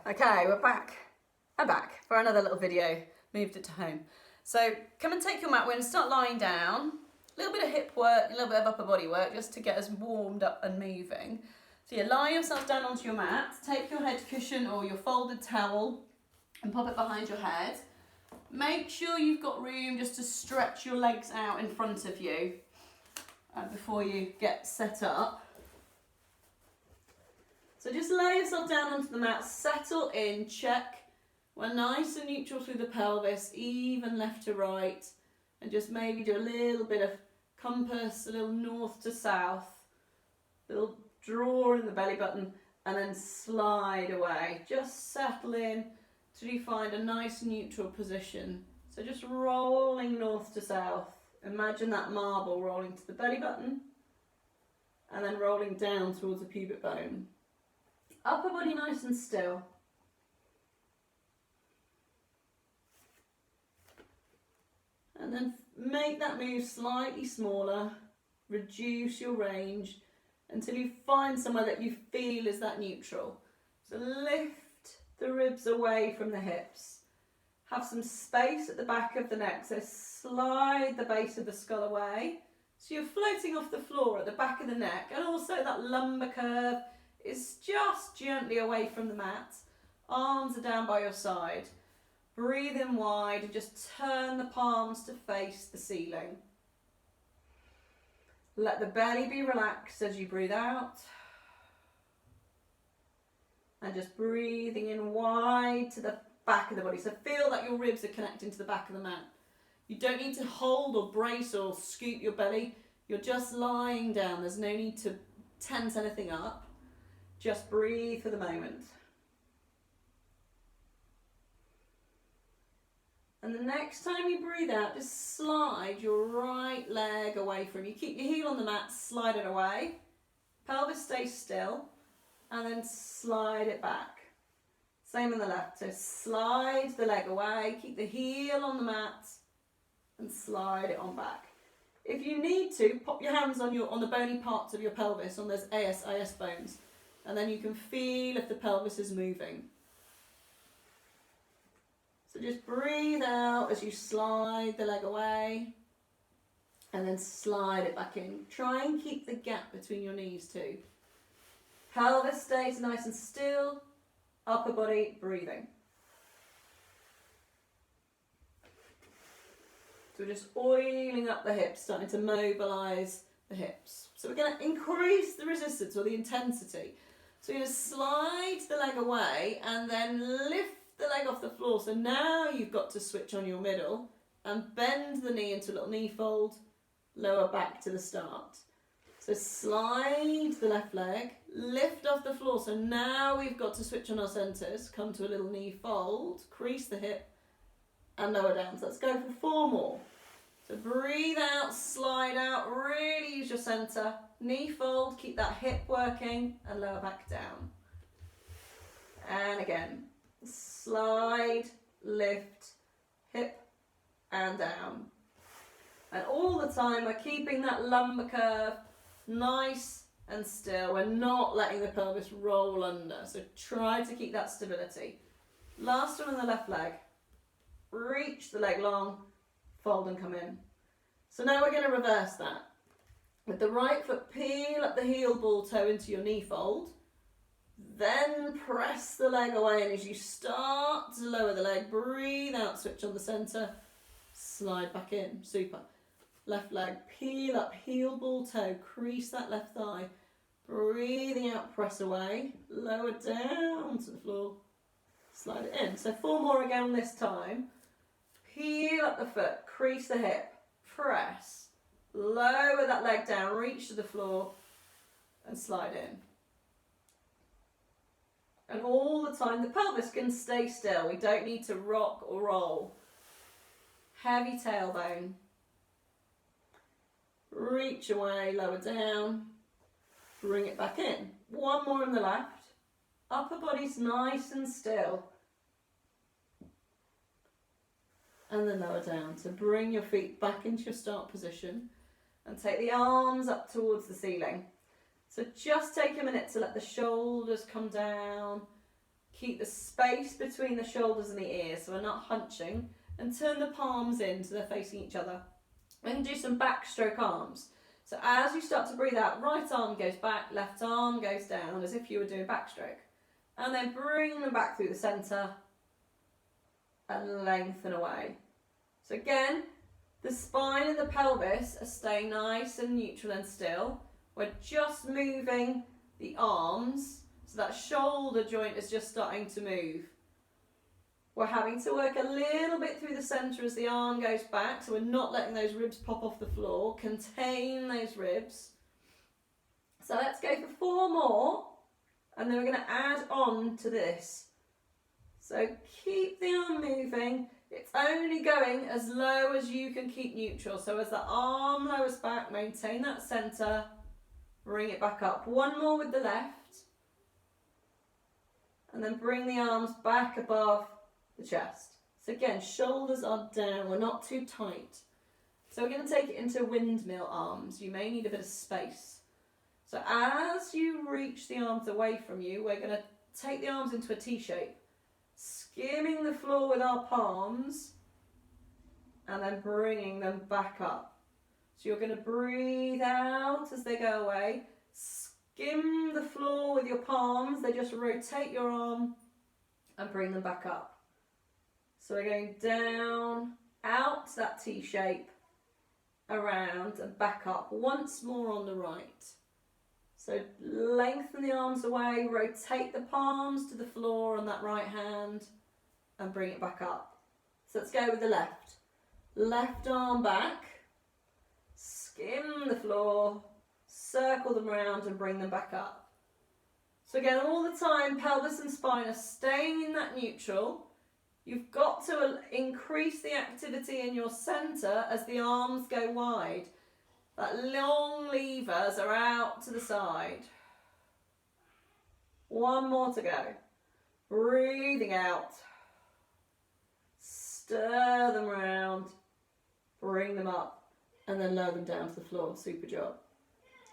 Okay, we're back. I'm back for another little video. Moved it to home. So come and take your mat. We're going to start lying down. A little bit of hip work, a little bit of upper body work, just to get us warmed up and moving. So you lie yourself down onto your mat. Take your head cushion or your folded towel and pop it behind your head. Make sure you've got room just to stretch your legs out in front of you before you get set up. So just lay yourself down onto the mat, settle in, check. We're nice and neutral through the pelvis, even left to right. And just maybe do a little bit of compass, a little north to south. A little draw in the belly button and then slide away. Just settle in till you find a nice neutral position. So just rolling north to south. Imagine that marble rolling to the belly button and then rolling down towards the pubic bone. Upper body nice and still. And then make that move slightly smaller. Reduce your range until you find somewhere that you feel is that neutral. So lift the ribs away from the hips. Have some space at the back of the neck. So slide the base of the skull away. So you're floating off the floor at the back of the neck, and also that lumbar curve is just gently away from the mat. Arms are down by your side. Breathe in wide and just turn the palms to face the ceiling. Let the belly be relaxed as you breathe out. And just breathing in wide to the back of the body. So feel that your ribs are connecting to the back of the mat. You don't need to hold or brace or scoop your belly. You're just lying down. There's no need to tense anything up. Just breathe for the moment. And the next time you breathe out, just slide your right leg away from you. Keep your heel on the mat, slide it away. Pelvis stays still, and then slide it back. Same on the left. So slide the leg away, keep the heel on the mat, and slide it on back. If you need to, pop your hands on the bony parts of your pelvis, on those AS bones. And then you can feel if the pelvis is moving. So just breathe out as you slide the leg away and then slide it back in. Try and keep the gap between your knees too. Pelvis stays nice and still, upper body breathing. So we're just oiling up the hips, starting to mobilise the hips. So we're going to increase the resistance or the intensity. So you're going to slide the leg away and then lift the leg off the floor. So now you've got to switch on your middle and bend the knee into a little knee fold, lower back to the start. So slide the left leg, lift off the floor. So now we've got to switch on our centres, come to a little knee fold, crease the hip and lower down. So let's go for 4 more. So breathe out, slide out, really use your centre. Knee fold, keep that hip working and lower back down. And again, slide, lift, hip and down. And all the time we're keeping that lumbar curve nice and still. We're not letting the pelvis roll under. So try to keep that stability. Last one on the left leg. Reach the leg long, fold and come in. So now we're going to reverse that. With the right foot, peel up the heel ball toe into your knee fold. Then press the leg away, and as you start to lower the leg, breathe out, switch on the centre, slide back in. Super. Left leg, peel up, heel ball toe, crease that left thigh. Breathing out, press away, lower down to the floor, slide it in. So 4 more again this time. Peel up the foot, crease the hip, press, lower that leg down, reach to the floor and slide in. And all the time the pelvis can stay still. We don't need to rock or roll. Heavy tailbone. Reach away, lower down, bring it back in. 1 more on the left. Upper body's nice and still. And then lower down. So bring your feet back into your start position and take the arms up towards the ceiling. So just take a minute to let the shoulders come down. keep the space between the shoulders and the ears so we're not hunching, and turn the palms in so they're facing each other. We're going to do some backstroke arms. So as you start to breathe out, right arm goes back, left arm goes down as if you were doing backstroke. And then bring them back through the centre and lengthen away. So again, the spine and the pelvis are staying nice and neutral and still. We're just moving the arms, so that shoulder joint is just starting to move. We're having to work a little bit through the centre as the arm goes back, so we're not letting those ribs pop off the floor. Contain those ribs. So let's go for 4 more, and then we're going to add on to this. So keep the arm moving. It's only going as low as you can keep neutral. So as the arm lowers back, maintain that centre, bring it back up. 1 more with the left. And then bring the arms back above the chest. So again, shoulders are down, we're not too tight. So we're going to take it into windmill arms. You may need a bit of space. So as you reach the arms away from you, we're going to take the arms into a T shape, skimming the floor with our palms and then bringing them back up. So you're going to breathe out as they go away, skim the floor with your palms, they just rotate your arm and bring them back up. So we're going down, out to that T shape, around and back up, once more on the right. So lengthen the arms away, rotate the palms to the floor on that right hand and bring it back up. So let's go with the left. Left arm back, skim the floor, circle them around and bring them back up. So again, all the time, pelvis and spine are staying in that neutral. You've got to increase the activity in your centre as the arms go wide. That long levers are out to the side. 1 more to go. Breathing out. Stir them around. Bring them up. And then lower them down to the floor. Super job.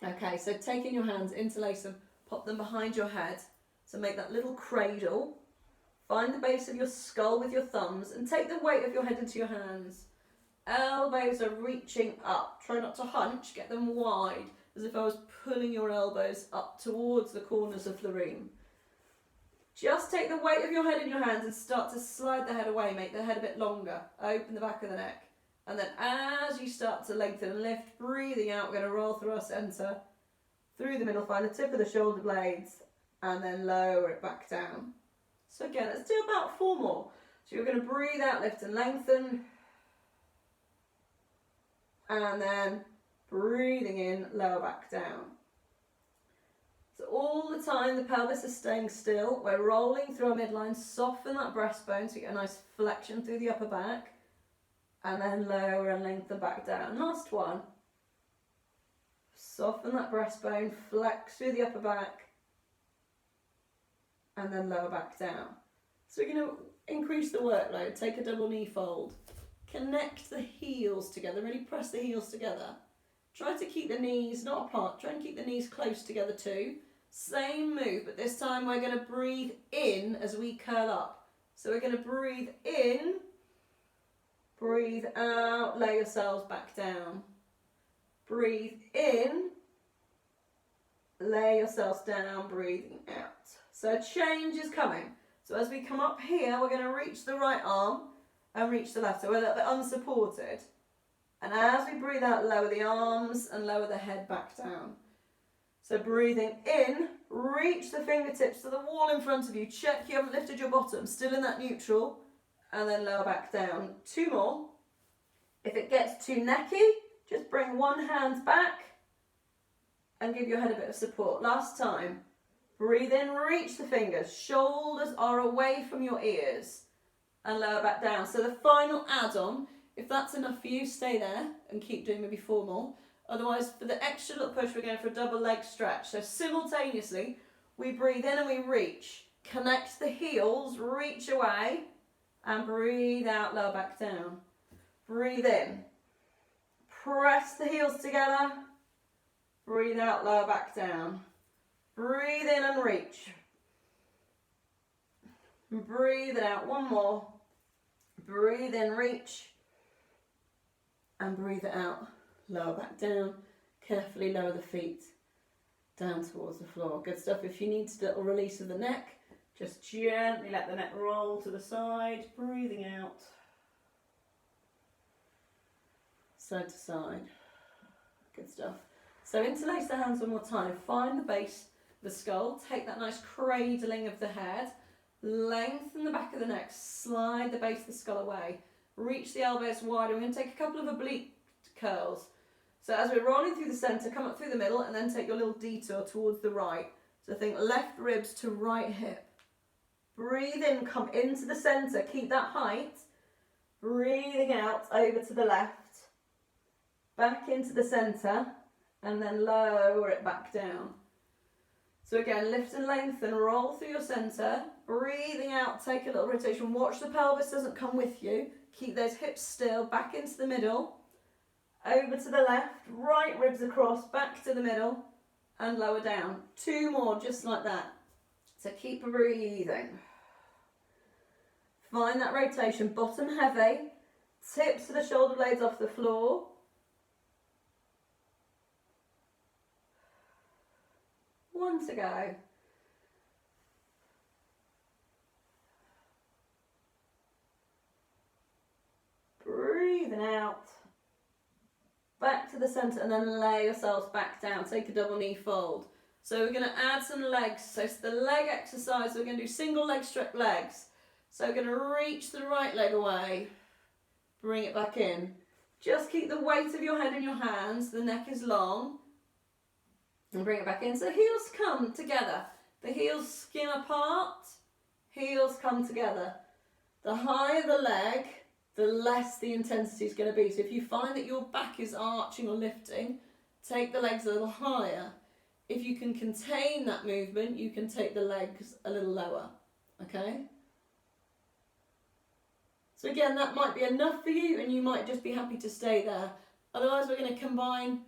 Okay, so taking your hands, interlace them, pop them behind your head. So make that little cradle. Find the base of your skull with your thumbs and take the weight of your head into your hands. Elbows are reaching up. Try not to hunch, get them wide, as if I was pulling your elbows up towards the corners of the room. Just take the weight of your head in your hands and start to slide the head away. Make the head a bit longer. Open the back of the neck. And then as you start to lengthen and lift, breathing out, we're going to roll through our centre, through the middle, find the tip of the shoulder blades, and then lower it back down. So again, let's do about 4 more. So you're going to breathe out, lift and lengthen. And then breathing in, lower back down. So all the time the pelvis is staying still. We're rolling through our midline, soften that breastbone so you get a nice flexion through the upper back. And then lower and lengthen back down. Last one. Soften that breastbone, flex through the upper back. And then lower back down. So we're going to increase the workload. Take a double knee fold. Connect the heels together, really press the heels together. Try to keep the knees not apart, try and keep the knees close together too. Same move, but this time we're going to breathe in as we curl up. So we're going to breathe in, breathe out, lay yourselves back down. Breathe in, lay yourselves down, breathing out. So a change is coming. So as we come up here, we're going to reach the right arm and reach the left, so we're a little bit unsupported. And as we breathe out, lower the arms and lower the head back down. So breathing in, reach the fingertips to the wall in front of you. Check you haven't lifted your bottom, still in that neutral, and then lower back down. 2 more. If it gets too necky, just bring one hand back and give your head a bit of support. Last time. Breathe in, reach the fingers. Shoulders are away from your ears. And lower back down. So the final add-on, if that's enough for you, stay there and keep doing maybe 4 more. Otherwise, for the extra little push, we're going for a double leg stretch. So simultaneously, we breathe in and we reach. Connect the heels, reach away, and breathe out, lower back down. Breathe in. Press the heels together. Breathe out, lower back down. Breathe in and reach. And breathe it out. One more. Breathe in, reach. And breathe it out. Lower back down. Carefully lower the feet down towards the floor. Good stuff. If you need a little release of the neck, just gently let the neck roll to the side. Breathing out. Side to side. Good stuff. So interlace the hands one more time. Find the base of the skull. Take that nice cradling of the head. Lengthen the back of the neck. Slide the base of the skull away. Reach the elbows wide. We're going to take a couple of oblique curls. So as we're rolling through the centre, come up through the middle and then take your little detour towards the right. So think left ribs to right hip. Breathe in, come into the centre. Keep that height. Breathing out over to the left. Back into the centre and then lower it back down. So again, lift and lengthen, roll through your centre. Breathing out, take a little rotation. Watch the pelvis doesn't come with you. Keep those hips still, back into the middle. Over to the left, right ribs across, back to the middle and lower down. 2 more, just like that. So keep breathing. Find that rotation, bottom heavy, tips of the shoulder blades off the floor. One to go. Breathing out. Back to the centre and then lay yourselves back down. Take a double knee fold. So we're going to add some legs. So it's the leg exercise. We're going to do single leg stretch legs. So we're going to reach the right leg away. Bring it back in. Just keep the weight of your head in your hands. The neck is long. And bring it back in. So the heels come together. The heels skim apart. Heels come together. The higher the leg, the less the intensity is going to be. So if you find that your back is arching or lifting, take the legs a little higher. If you can contain that movement, you can take the legs a little lower. Okay? So again, that might be enough for you and you might just be happy to stay there. Otherwise, we're going to combine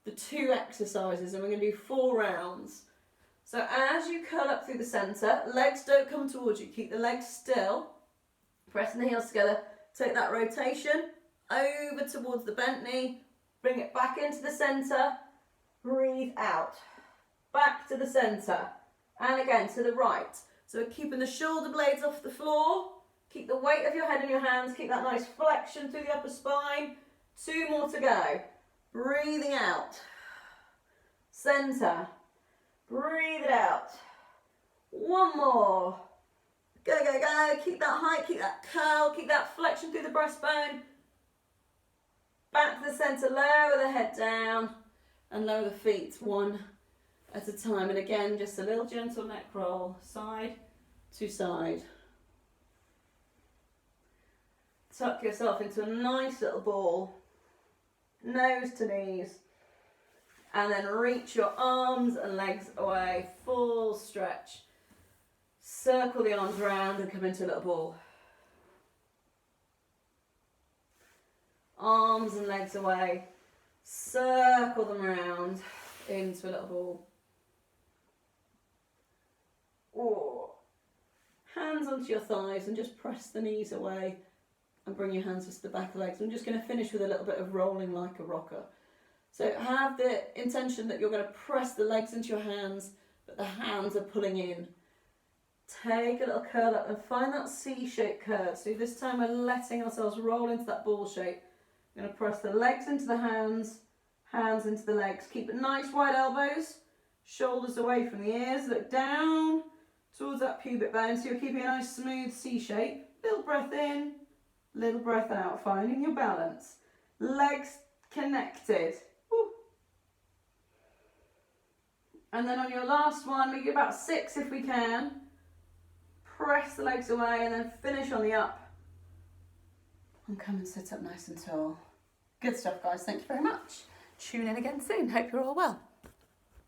the 2 exercises and we're going to do 4 rounds. So as you curl up through the centre, legs don't come towards you. Keep the legs still. Pressing the heels together. Take that rotation over towards the bent knee. Bring it back into the centre. Breathe out. Back to the centre. And again to the right. So we're keeping the shoulder blades off the floor. Keep the weight of your head in your hands. Keep that nice flexion through the upper spine. 2 more to go. Breathing out. Centre. Breathe it out. 1 more. Go, go, go. Keep that height, keep that curl, keep that flexion through the breastbone. Back to the centre, lower the head down and lower the feet 1 at a time. And again, just a little gentle neck roll, side to side. Tuck yourself into a nice little ball, nose to knees. And then reach your arms and legs away, full stretch. Circle the arms around and come into a little ball. Arms and legs away. Circle them around into a little ball. Or hands onto your thighs and just press the knees away and bring your hands to the back of the legs. I'm just going to finish with a little bit of rolling like a rocker. So have the intention that you're going to press the legs into your hands, but the hands are pulling in. Take a little curl up and find that C-shaped curve. So this time we're letting ourselves roll into that ball shape. I'm going to press the legs into the hands, hands into the legs. Keep it nice wide elbows, shoulders away from the ears. Look down towards that pubic bone. So you're keeping a nice smooth C-shape. Little breath in, little breath out, finding your balance. Legs connected. Woo. And then on your last one, maybe about 6 if we can. Press the legs away and then finish on the up. And come and sit up nice and tall. Good stuff, guys. Thank you very much. Tune in again soon. Hope you're all well.